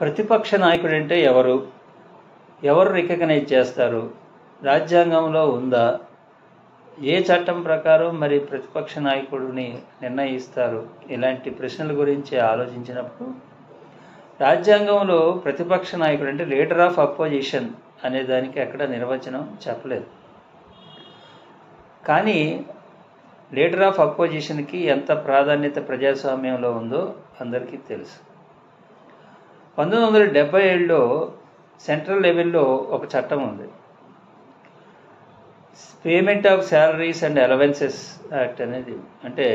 ప్రతిపక్ష నాయకుడు అంటే ఎవరు? ఎవరు రికగ్నైజ్ చేస్తారు? రాజ్యాంగంలో ఉందా? ఏ చట్టం ప్రకారం మరి ప్రతిపక్ష నాయకుడిని నిర్ణయిస్తారు? ఇలాంటి ప్రశ్నల గురించి ఆలోచించినప్పుడు రాజ్యాంగంలో ప్రతిపక్ష నాయకుడు అంటే లీడర్ ఆఫ్ అపోజిషన్ అనే దానికి ఎక్కడ నిర్వచనం చెప్పలేదు. కానీ లీడర్ ఆఫ్ అపోజిషన్కి ఎంత ప్రాధాన్యత ప్రజాస్వామ్యంలో ఉందో అందరికీ తెలుసు. 1977లో సెంట్రల్ లెవెల్లో ఒక చట్టం ఉంది, payment of salaries and allowances act అనేది. అంటే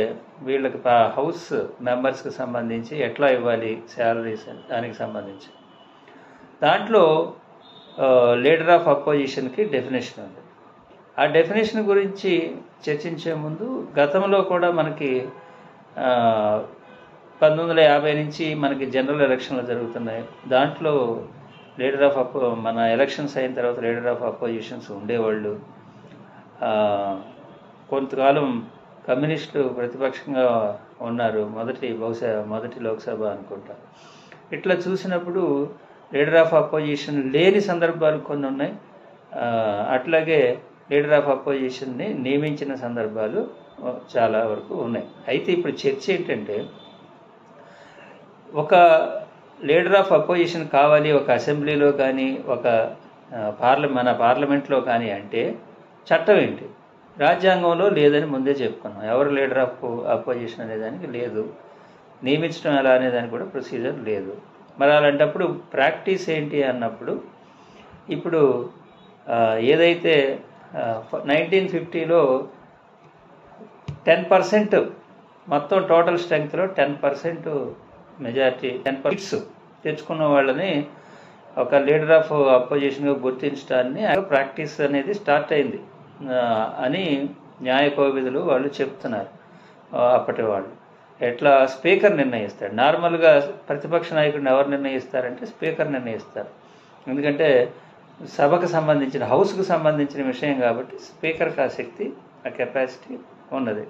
వీళ్ళకి హౌస్ మెంబర్స్కి సంబంధించి ఎట్లా ఇవ్వాలి శాలరీస్ దానికి సంబంధించి దాంట్లో లీడర్ ఆఫ్ అపోజిషన్కి డెఫినేషన్ ఉంది. ఆ డెఫినేషన్ గురించి చర్చించే ముందు గతంలో కూడా మనకి 1950 నుంచి మనకి జనరల్ ఎలక్షన్లు జరుగుతున్నాయి. దాంట్లో మన ఎలక్షన్స్ అయిన తర్వాత లీడర్ ఆఫ్ అపోజిషన్స్ ఉండేవాళ్ళు. కొంతకాలం కమ్యూనిస్టులు ప్రతిపక్షంగా ఉన్నారు, మొదటి లోక్సభ అనుకుంటా. ఇట్లా చూసినప్పుడు లీడర్ ఆఫ్ అపోజిషన్ లేని సందర్భాలు కొన్ని ఉన్నాయి. అట్లాగే లీడర్ ఆఫ్ అపోజిషన్ని నియమించిన సందర్భాలు చాలా వరకు ఉన్నాయి. అయితే ఇప్పుడు చర్చ ఏంటంటే, ఒక లీడర్ ఆఫ్ అపోజిషన్ కావాలి ఒక అసెంబ్లీలో కానీ ఒక మన పార్లమెంట్లో కానీ అంటే చట్టం ఏంటి? రాజ్యాంగంలో లేదని ముందే చెప్పుకున్నాం. ఎవరు లీడర్ ఆఫ్ అపోజిషన్ అనేదానికి లేదు, నియమించడం ఎలా అనేదానికి కూడా ప్రొసీజర్ లేదు. మరి అలాంటప్పుడు ప్రాక్టీస్ ఏంటి అన్నప్పుడు, ఇప్పుడు ఏదైతే 1950లో 10% మొత్తం టోటల్ స్ట్రెంగ్త్లో 10% మెజారిటీ 10% తెచ్చుకున్న వాళ్ళని ఒక లీడర్ ఆఫ్ అపోజిషన్గా గుర్తించడాన్ని ప్రాక్టీస్ అనేది స్టార్ట్ అయింది అని న్యాయ కోవిదులు వాళ్ళు చెప్తున్నారు. అప్పటి వాళ్ళు ఎట్లా స్పీకర్ నిర్ణయిస్తాడు. నార్మల్గా ప్రతిపక్ష నాయకుడిని ఎవరు నిర్ణయిస్తారంటే స్పీకర్ నిర్ణయిస్తారు. ఎందుకంటే సభకు సంబంధించిన హౌస్కు సంబంధించిన విషయం కాబట్టి స్పీకర్కి ఆ శక్తి ఆ కెపాసిటీ ఉన్నది.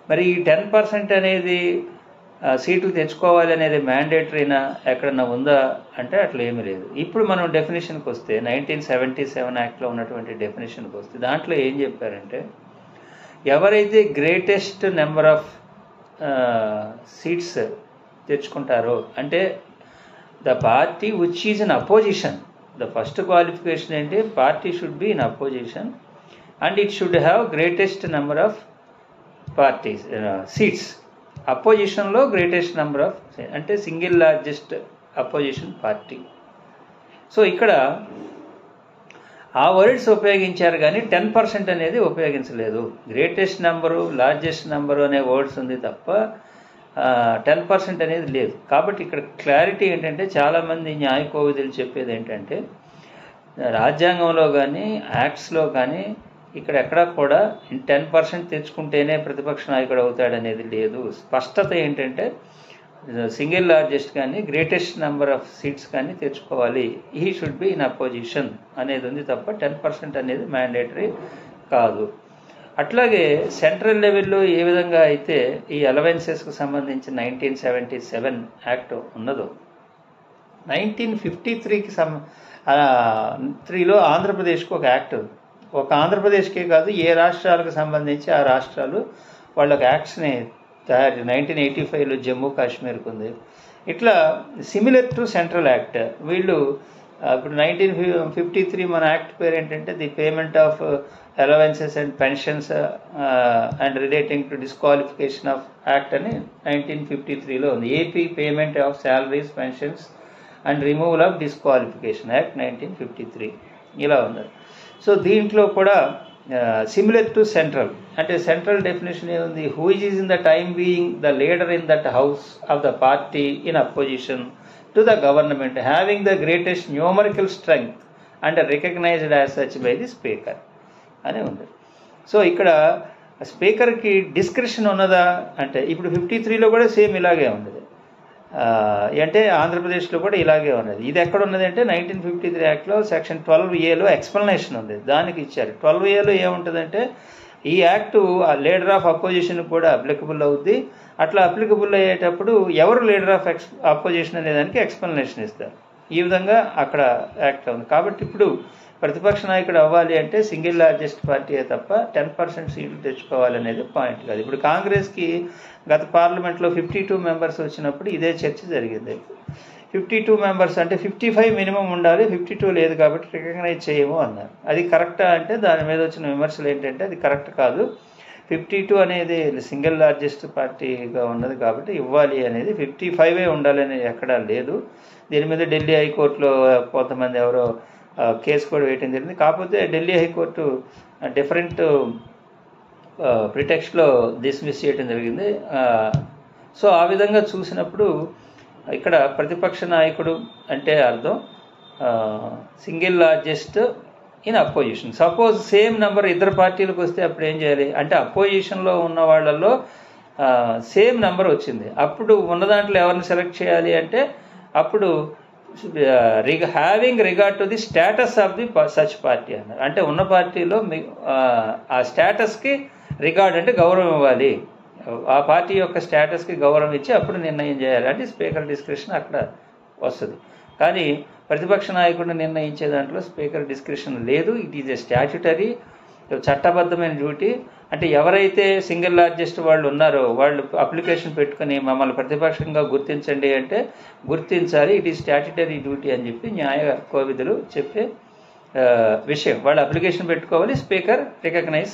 మరి ఈ 10% అనేది సీట్లు తెచ్చుకోవాలి అనేది మ్యాండేటరీనా ఎక్కడన్నా ఉందా అంటే అట్లా ఏమీ లేదు. ఇప్పుడు మనం డెఫినేషన్కి వస్తే 1977 యాక్ట్లో ఉన్నటువంటి డెఫినేషన్కి వస్తే దాంట్లో ఏం చెప్పారంటే, ఎవరైతే గ్రేటెస్ట్ నెంబర్ ఆఫ్ సీట్స్ తెచ్చుకుంటారో అంటే the party which is in opposition, the first qualification ఏంటి, party should be in opposition and it should have greatest number of parties seats. అపోజిషన్లో గ్రేటెస్ట్ నెంబర్ ఆఫ్ అంటే single largest opposition party. So ఇక్కడ ఆ words ఉపయోగించారు కానీ 10% అనేది ఉపయోగించలేదు. Greatest number, largest number అనే వర్డ్స్ ఉంది తప్ప 10% అనేది లేదు. కాబట్టి ఇక్కడ క్లారిటీ ఏంటంటే, చాలామంది న్యాయ కోవిదులు చెప్పేది ఏంటంటే, రాజ్యాంగంలో కానీ యాక్ట్స్లో కానీ ఇక్కడ ఎక్కడా కూడా 10% తెచ్చుకుంటేనే ప్రతిపక్ష నాయకుడు అవుతాడనేది లేదు. స్పష్టత ఏంటంటే సింగిల్ లార్జెస్ట్ కానీ గ్రేటెస్ట్ నెంబర్ ఆఫ్ సీట్స్ కానీ తెచ్చుకోవాలి, he should be in opposition అనేది ఉంది తప్ప 10% అనేది మ్యాండేటరీ కాదు. అట్లాగే సెంట్రల్ లెవెల్లో ఏ విధంగా అయితే ఈ అలవెన్సెస్కు సంబంధించి 1977 యాక్ట్ ఉన్నదో, 1953లో ఆంధ్రప్రదేశ్కు ఒక యాక్ట్ ఉంది. ఒక ఆంధ్రప్రదేశ్కే కాదు, ఏ రాష్ట్రాలకు సంబంధించి ఆ రాష్ట్రాలు వాళ్ళకి యాక్ట్స్ని 1985లో జమ్మూ కాశ్మీర్కి ఉంది. ఇట్లా సిమిలర్ టు సెంట్రల్ యాక్ట్ వీళ్ళు ఇప్పుడు 1953 మన యాక్ట్ పేరు ఏంటంటే the payment of allowances and pensions and relating to disqualification of act అని 1953లో ఉంది. AP payment of salaries, pensions and removal of disqualification act 1953 ఇలా ఉంది. సో దీంట్లో కూడా సిమిలర్ టు సెంట్రల్ అంటే సెంట్రల్ డెఫినేషన్ ఏముంది, who is in the time being the leader in that house of the party in opposition to the government having the greatest numerical strength and recognised as such by the speaker అని ఉంది. So ఇక్కడ స్పీకర్కి discretion ఉన్నదా అంటే ఇప్పుడు 53లో కూడా same ఇలాగే ఉన్నది. అంటే ఆంధ్రప్రదేశ్లో కూడా ఇలాగే ఉన్నది. ఇది ఎక్కడ ఉన్నది అంటే 1953 యాక్ట్లో సెక్షన్ 12A ఎక్స్ప్లెనేషన్ ఉంది, దానికి ఇచ్చారు. 12A ఏముంటుందంటే ఈ యాక్టు లీడర్ ఆఫ్ అపోజిషన్ కూడా అప్లికబుల్ అవుద్ది. అట్లా అప్లికబుల్ అయ్యేటప్పుడు ఎవరు లీడర్ ఆఫ్ అపోజిషన్ అనేదానికి ఎక్స్ప్లెనేషన్ ఇస్తారు. ఈ విధంగా అక్కడ యాక్ట్ అవుతుంది. కాబట్టి ఇప్పుడు ప్రతిపక్ష నాయకుడు అవ్వాలి అంటే సింగిల్ లార్జెస్ట్ పార్టీయే తప్ప 10% సీట్లు తెచ్చుకోవాలనేది పాయింట్ కాదు. ఇప్పుడు కాంగ్రెస్కి గత పార్లమెంట్లో 52 మెంబర్స్ వచ్చినప్పుడు ఇదే చర్చ జరిగింది. 52 మెంబర్స్ అంటే 55 మినిమం ఉండాలి, 52 లేదు కాబట్టి రికగ్నైజ్ చేయము అన్నారు. అది కరెక్టా అంటే దాని మీద వచ్చిన విమర్శలు ఏంటంటే అది కరెక్ట్ కాదు. 52 అనేది సింగిల్ లార్జెస్ట్ పార్టీగా ఉన్నది కాబట్టి ఇవ్వాలి అనేది 55 ఉండాలని ఎక్కడా లేదు. దీని మీద ఢిల్లీ హైకోర్టులో కొంతమంది ఎవరో కేసు కూడా వేయటం జరిగింది. కాకపోతే ఢిల్లీ హైకోర్టు డిఫరెంట్ ప్రిటెక్స్ట్లో డిస్మిస్ చేయడం జరిగింది. సో ఆ విధంగా చూసినప్పుడు ఇక్కడ ప్రతిపక్ష నాయకుడు అంటే అర్థం single largest in opposition. Suppose same number ఇద్దరు పార్టీలకు వస్తే అప్పుడు ఏం చేయాలి అంటే అపోజిషన్లో ఉన్న వాళ్ళల్లో సేమ్ నెంబర్ వచ్చింది, అప్పుడు ఉన్న దాంట్లో ఎవరిని సెలెక్ట్ చేయాలి అంటే అప్పుడు having regard to the status of the such party అన్నారు. అంటే ఉన్న పార్టీలో ఆ స్టేటస్కి రిగార్డ్ అంటే గౌరవం ఇవ్వాలి, ఆ పార్టీ యొక్క స్టేటస్కి గౌరవం ఇచ్చి అప్పుడు నిర్ణయం చేయాలి అంటే స్పీకర్ డిస్క్రిప్షన్ అక్కడ వస్తుంది. కానీ ప్రతిపక్ష నాయకుడిని నిర్ణయించే దాంట్లో స్పీకర్ డిస్క్రిప్షన్ లేదు. ఇట్ ఈజ్ ఏ స్టాట్యుటరీ చట్టబద్ధమైన డ్యూటీ. అంటే ఎవరైతే సింగిల్ లార్జెస్ట్ వాళ్ళు ఉన్నారో వాళ్ళు అప్లికేషన్ పెట్టుకుని మమ్మల్ని ప్రతిపక్షంగా గుర్తించండి అంటే గుర్తించాలి, ఇట్ ఈజ్ స్టాట్యుటరీ డ్యూటీ అని చెప్పి న్యాయ కోవిదులు చెప్పే విషయం. వాళ్ళు అప్లికేషన్ పెట్టుకోవాలి, స్పీకర్ రికగ్నైజ్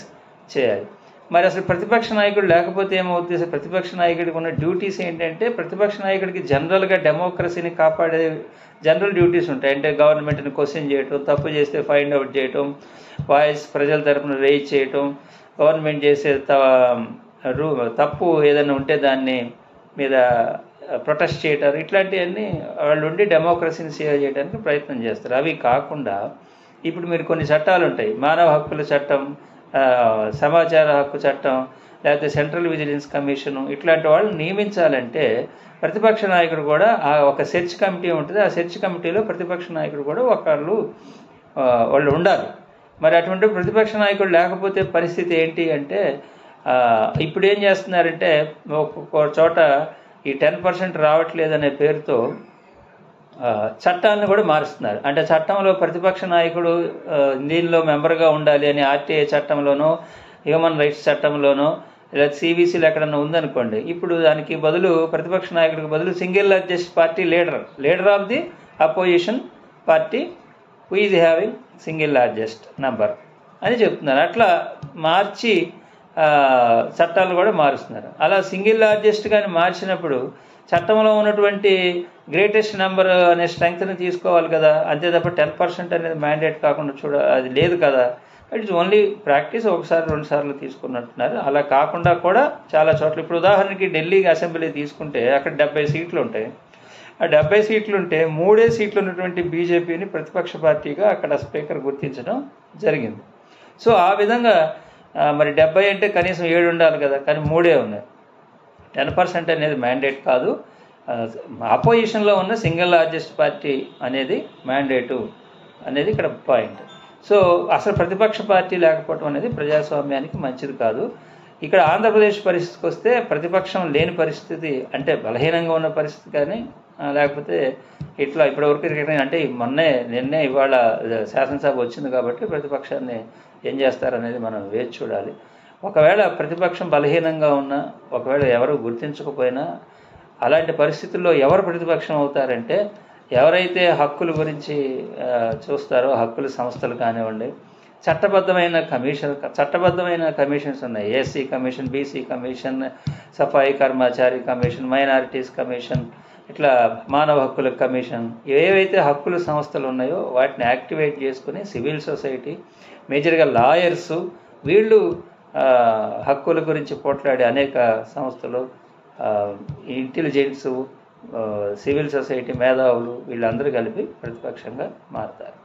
చేయాలి. మరి అసలు ప్రతిపక్ష నాయకుడు లేకపోతే ఏమవుతుంది? అసలు ప్రతిపక్ష నాయకుడికి ఉన్న డ్యూటీస్ ఏంటంటే ప్రతిపక్ష నాయకుడికి జనరల్గా డెమోక్రసీని కాపాడే జనరల్ డ్యూటీస్ ఉంటాయి. అంటే గవర్నమెంట్ని క్వశ్చన్ చేయటం, తప్పు చేస్తే ఫైండ్ అవుట్ చేయటం, వాయిస్ ప్రజల తరపున రేజ్ చేయటం, గవర్నమెంట్ చేసే తప్పు ఏదైనా ఉంటే దాన్ని మీద ప్రొటెస్ట్ చేయటారు, ఇట్లాంటివన్నీ వాళ్ళు ఉండి డెమోక్రసీని సేవ్ చేయడానికి ప్రయత్నం చేస్తారు. అవి కాకుండా ఇప్పుడు మీరు కొన్ని చట్టాలు ఉంటాయి, మానవ హక్కుల చట్టం, సమాచార హక్కు చట్టం, లేకపోతే సెంట్రల్ విజిలెన్స్ కమిషను, ఇట్లాంటి వాళ్ళని నియమించాలంటే ప్రతిపక్ష నాయకుడు కూడా ఒక సెర్చ్ కమిటీ ఉంటుంది, ఆ సెర్చ్ కమిటీలో ప్రతిపక్ష నాయకుడు కూడా వాళ్ళు ఉండాలి. మరి అటువంటి ప్రతిపక్ష నాయకుడు లేకపోతే పరిస్థితి ఏంటి అంటే ఇప్పుడు ఏం చేస్తున్నారంటే ఒక్కొక్క చోట ఈ 10% రావట్లేదనే పేరుతో చట్టాలను కూడా మారుస్తున్నారు. అంటే చట్టంలో ప్రతిపక్ష నాయకుడు దీనిలో మెంబర్గా ఉండాలి అని ఆర్టీఐ చట్టంలోనో హ్యూమన్ రైట్స్ చట్టంలోనో లేదా సిబిసిలో ఎక్కడన్నా ఉందనుకోండి, ఇప్పుడు దానికి బదులు ప్రతిపక్ష నాయకుడికి బదులు single largest party leader of the opposition party who is having single largest number అని చెప్తున్నారు. అట్లా మార్చి చట్టాలు కూడా మారుస్తున్నారు. అలా సింగిల్ లార్జెస్ట్ కానీ మార్చినప్పుడు చట్టంలో ఉన్నటువంటి గ్రేటెస్ట్ నెంబర్ అనే స్ట్రెంగ్త్ని తీసుకోవాలి కదా, అంతే తప్ప 10% అనేది మ్యాండేట్ కాకుండా అది లేదు కదా. ఇట్స్ ఓన్లీ ప్రాక్టీస్, ఒకసారి 2 సార్లు తీసుకున్నట్టున్నారు. అలా కాకుండా కూడా చాలా చోట్ల ఇప్పుడు ఉదాహరణకి ఢిల్లీ అసెంబ్లీ తీసుకుంటే అక్కడ 70 సీట్లు ఉంటాయి. ఆ 70 సీట్లు ఉంటే 3 సీట్లు ఉన్నటువంటి బీజేపీని ప్రతిపక్ష పార్టీగా అక్కడ స్పీకర్ గుర్తించడం జరిగింది. సో ఆ విధంగా మరి 70 అంటే కనీసం 7 ఉండాలి కదా, కానీ 3 ఉన్నాయి. 10% అనేది మ్యాండేట్ కాదు, అపోజిషన్లో ఉన్న సింగిల్ లార్జెస్ట్ పార్టీ అనేది మ్యాండేటు అనేది ఇక్కడ పాయింట్. సో అసలు ప్రతిపక్ష పార్టీ లేకపోవడం అనేది ప్రజాస్వామ్యానికి మంచిది కాదు. ఇక్కడ ఆంధ్రప్రదేశ్ పరిస్థితికి వస్తే ప్రతిపక్షం లేని పరిస్థితి అంటే బలహీనంగా ఉన్న పరిస్థితి, కానీ లేకపోతే ఇట్లా ఇప్పటివరకు అంటే నిన్నే ఇవాళ శాసనసభ వచ్చింది కాబట్టి ప్రతిపక్షాన్ని ఏం చేస్తారనేది మనం వేచి చూడాలి. ఒకవేళ ప్రతిపక్షం బలహీనంగా ఉన్నా, ఒకవేళ ఎవరు గుర్తించకపోయినా, అలాంటి పరిస్థితుల్లో ఎవరు ప్రతిపక్షం అవుతారంటే ఎవరైతే హక్కుల గురించి చూస్తారో హక్కుల సంస్థలు కానివ్వండి, చట్టబద్ధమైన కమిషన్స్ ఉన్నాయి. AC commission, BC commission, Safai Karmachari commission, minorities commission, ఇట్లా మానవ హక్కుల కమిషన్, ఏవైతే హక్కుల సంస్థలు ఉన్నాయో వాటిని యాక్టివేట్ చేసుకుని సివిల్ సొసైటీ, మేజర్గా లాయర్సు, వీళ్ళు హక్కుల గురించి పోట్లాడే అనేక సంస్థలు, ఇంటెలిజెన్సు, సివిల్ సొసైటీ మేధావులు, వీళ్ళందరూ కలిపి ప్రతిపక్షంగా మారుతారు.